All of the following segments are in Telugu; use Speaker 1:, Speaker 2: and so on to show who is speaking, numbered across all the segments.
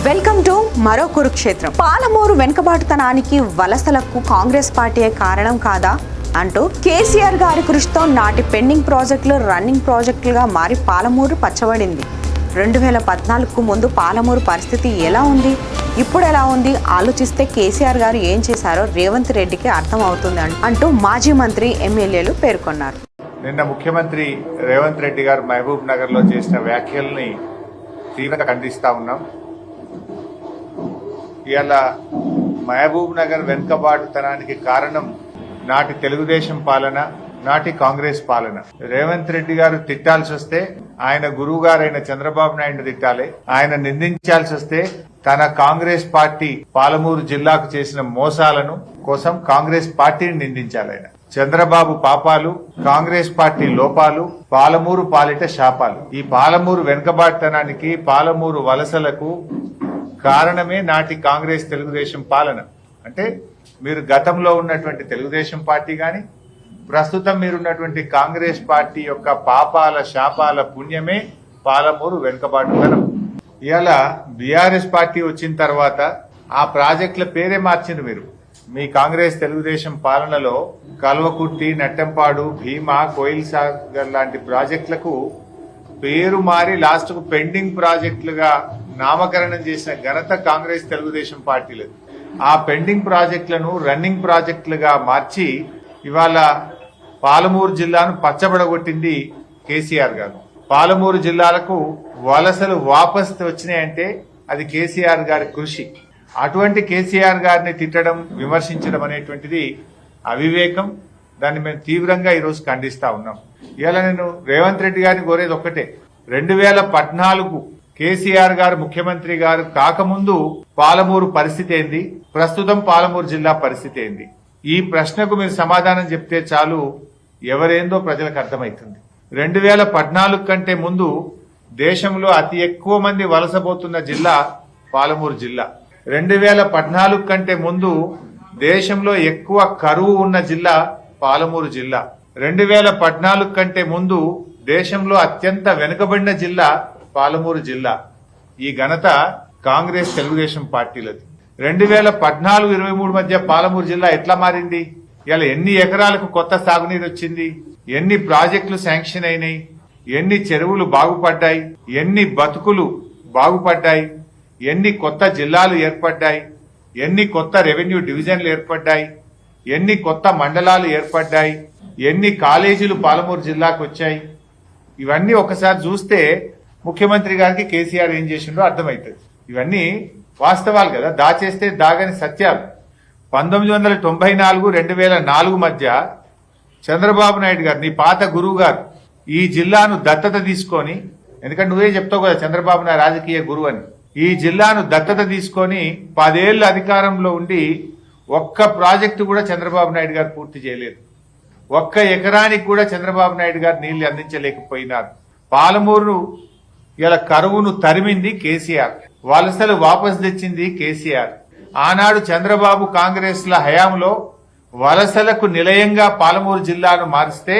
Speaker 1: వెల్కమ్ టు మరో కురుక్షేత్రం. పాలమూరు వెనుకబాటుతనానికి వలసలకు కాంగ్రెస్ పార్టీయే కారణం కాదా అంటూ కేసీఆర్ గారి కృషితో నాటి పెండింగ్ ప్రాజెక్టులు రన్నింగ్ ప్రాజెక్టులుగా మారి పాలమూరు పచ్చబడింది. 2014కు ముందు పాలమూరు పరిస్థితి ఎలా ఉంది, ఇప్పుడు ఎలా ఉంది ఆలోచిస్తే కేసీఆర్ గారు ఏం చేశారో రేవంత్ రెడ్డికి అర్థం అవుతుంది అంటూ మాజీ మంత్రి ఎమ్మెల్యేలు పేర్కొన్నారు.
Speaker 2: నిన్న ముఖ్యమంత్రి రేవంత్ రెడ్డి గారు మహబూబ్ నగర్ లో చేసిన వ్యాఖ్యల్ని తీవ్రంగా ఖండిస్తా ఉన్నాం. ఇవాళ మహబూబ్ నగర్ వెనుకబాటుతనానికి కారణం నాటి తెలుగుదేశం పాలన, నాటి కాంగ్రెస్ పాలన. రేవంత్ రెడ్డి గారు తిట్టాల్సి వస్తే ఆయన గురువు గారైన చంద్రబాబు నాయుడు తిట్టాలి. ఆయన నిందించాల్సి వస్తే తన కాంగ్రెస్ పార్టీ పాలమూరు జిల్లాకు చేసిన మోసాలను కోసం కాంగ్రెస్ పార్టీని నిందించాలి. ఆయన చంద్రబాబు పాపాలు, కాంగ్రెస్ పార్టీ లోపాలు, పాలమూరు పాలిట శాపాలు. ఈ పాలమూరు వెనుకబాటుతనానికి, పాలమూరు వలసలకు కారణమే నాటి కాంగ్రెస్ తెలుగుదేశం పాలన. అంటే మీరు గతంలో ఉన్నటువంటి తెలుగుదేశం పార్టీ గాని, ప్రస్తుతం మీరున్నటువంటి కాంగ్రెస్ పార్టీ యొక్క పాపాల శాపాల పుణ్యమే పాలమూరు వెనుకబాటుతనం. ఇవాళ బీఆర్ఎస్ పార్టీ వచ్చిన తర్వాత ఆ ప్రాజెక్టుల పేరే మార్చింది. మీరు మీ కాంగ్రెస్ తెలుగుదేశం పాలనలో కల్వకుర్తి, నట్టెంపాడు, భీమా, కోయిల్ సాగర్ లాంటి ప్రాజెక్టులకు పేరు మారి లాస్ట్ కు పెండింగ్ ప్రాజెక్టులుగా నామకరణం చేసిన ఘనత కాంగ్రెస్ తెలుగుదేశం పార్టీలేదు. ఆ పెండింగ్ ప్రాజెక్టులను రన్నింగ్ ప్రాజెక్టులుగా మార్చి ఇవాళ పాలమూరు జిల్లాను పచ్చబడగొట్టింది కేసీఆర్ గారు. పాలమూరు జిల్లాలకు వలసలు వాపస్ వచ్చినాయంటే అది కేసీఆర్ గారి కృషి. అటువంటి కేసీఆర్ గారిని తిట్టడం, విమర్శించడం అనేటువంటిది అవివేకం. దాన్ని మేము తీవ్రంగా ఈరోజు ఖండిస్తా ఉన్నాం. ఇవాళ నేను రేవంత్ రెడ్డి గారిని కోరేది ఒక్కటే, 2014 కేసీఆర్ గారు ముఖ్యమంత్రి గారు కాకముందు పాలమూరు పరిస్థితి ఏంది, ప్రస్తుతం పాలమూరు జిల్లా పరిస్థితి ఏంది, ఈ ప్రశ్నకు మీరు సమాధానం చెప్తే చాలు ఎవరేందో ప్రజలకు అర్థమవుతుంది. 2014 కంటే ముందు దేశంలో అతి ఎక్కువ మంది వలసపోతున్న జిల్లా పాలమూరు జిల్లా. 2014 కంటే ముందు దేశంలో ఎక్కువ కరువు ఉన్న జిల్లా పాలమూరు జిల్లా. 2014 కంటే ముందు దేశంలో అత్యంత వెనుకబడిన జిల్లా పాలమూరు జిల్లా. ఈ ఘనత కాంగ్రెస్ తెలుగుదేశం పార్టీలది. 2014-23 మధ్య పాలమూరు జిల్లా ఎట్లా మారింది? ఇలా ఎన్ని ఎకరాలకు కొత్త సాగునీరు వచ్చింది, ఎన్ని ప్రాజెక్టులు శాంక్షన్ అయినాయి, ఎన్ని చెరువులు బాగుపడ్డాయి, ఎన్ని బతుకులు బాగుపడ్డాయి, ఎన్ని కొత్త జిల్లాలు ఏర్పడ్డాయి, ఎన్ని కొత్త రెవెన్యూ డివిజన్లు ఏర్పడ్డాయి, ఎన్ని కొత్త మండలాలు ఏర్పడ్డాయి, ఎన్ని కాలేజీలు పాలమూరు జిల్లాకు వచ్చాయి. ఇవన్నీ ఒకసారి చూస్తే ముఖ్యమంత్రి గారికి కేసీఆర్ ఏం చేసిండో అర్థమవుతుంది. ఇవన్నీ వాస్తవాలు కదా, దాచేస్తే దాగని సత్యాలు. 1994-2004 మధ్య చంద్రబాబు నాయుడు గారు, నీ పాత గురువు గారు, ఈ జిల్లాను దత్తత తీసుకొని, ఎందుకంటే నువ్వే చెప్తావు కదా చంద్రబాబు నాయుడు రాజకీయ గురువు అని, ఈ జిల్లాను దత్తత తీసుకొని 10 ఏళ్ల అధికారంలో ఉండి ఒక్క ప్రాజెక్టు కూడా చంద్రబాబు నాయుడు గారు పూర్తి చేయలేదు. ఒక్క ఎకరానికి కూడా చంద్రబాబు నాయుడు గారు నీళ్లు అందించలేకపోయినారు. పాలమూరు ఇలా కరువును తరిమింది కేసీఆర్, వలసలు వాపసు తెచ్చింది కేసీఆర్. ఆనాడు చంద్రబాబు కాంగ్రెస్ ల హయాంలో వలసలకు నిలయంగా పాలమూరు జిల్లాను మారిస్తే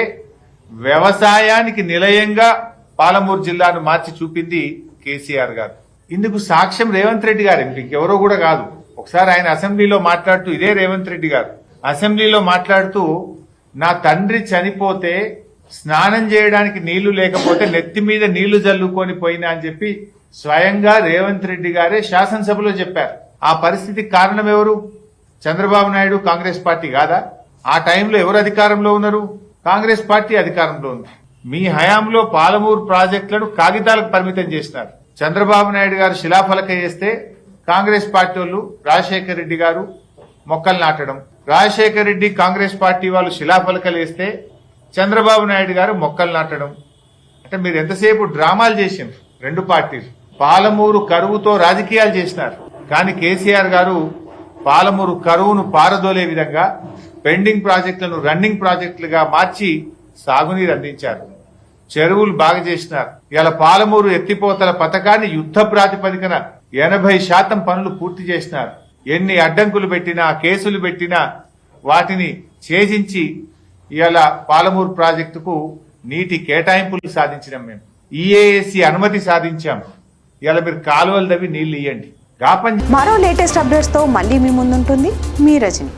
Speaker 2: వ్యవసాయానికి నిలయంగా పాలమూరు జిల్లాను మార్చి చూపింది కేసీఆర్ గారు. ఇందుకు సాక్ష్యం రేవంత్ రెడ్డి గారు, ఇంకెవరో కూడా కాదు. ఒకసారి ఆయన అసెంబ్లీలో మాట్లాడుతూ, ఇదే రేవంత్ రెడ్డి గారు అసెంబ్లీలో మాట్లాడుతూ, నా తండ్రి చనిపోతే స్నానం చేయడానికి నీళ్లు లేకపోతే నెత్తి మీద నీళ్లు జల్లుకొని పోయినా అని చెప్పి స్వయంగా రేవంత్ రెడ్డి గారే శాసనసభలో చెప్పారు. ఆ పరిస్థితికి కారణం ఎవరు? చంద్రబాబు నాయుడు, కాంగ్రెస్ పార్టీ కాదా? ఆ టైంలో ఎవరు అధికారంలో ఉన్నారు? కాంగ్రెస్ పార్టీ అధికారంలో ఉంది. మీ హయాంలో పాలమూరు ప్రాజెక్టులను కాగితాలకు పరిమితం చేసినారు. చంద్రబాబు నాయుడు గారు శిలాఫలక చేస్తే కాంగ్రెస్ పార్టీ వాళ్ళు, రాజశేఖర రెడ్డి గారు మొక్కలు నాటడం, రాజశేఖర రెడ్డి కాంగ్రెస్ పార్టీ వాళ్ళు శిలాఫలకలు వేస్తే చంద్రబాబు నాయుడు గారు మొక్కలు నాటడం. అంటే మీరు ఎంతసేపు డ్రామాలు చేసిండ్రు రెండు పార్టీలు. పాలమూరు కరువుతో రాజకీయాలు చేసినారు. కానీ కేసీఆర్ గారు పాలమూరు కరువును పారదోలే విధంగా పెండింగ్ ప్రాజెక్టులను రన్నింగ్ ప్రాజెక్టులుగా మార్చి సాగునీరు అందించారు. చెరువులు బాగా చేసినారు. ఇలా పాలమూరు ఎత్తిపోతల పథకాన్ని యుద్ధ ప్రాతిపదికన 80% పనులు పూర్తి చేసినారు. ఎన్ని అడ్డంకులు పెట్టినా, కేసులు పెట్టినా వాటిని ఛేదించి ఇలా పాలమూరు ప్రాజెక్టుకు నీటి కేటాయింపులు సాధించినాం. మేము ఈఏఎస్సీ అనుమతి సాధించాం. ఇలా మీరు కాలువలు తవ్వి నీళ్లు ఇవ్వండి. గా పని
Speaker 1: మరో లేటెస్ట్ అప్డేట్స్ తో మళ్ళీ మీ ముందుంటుంది మీ రజని.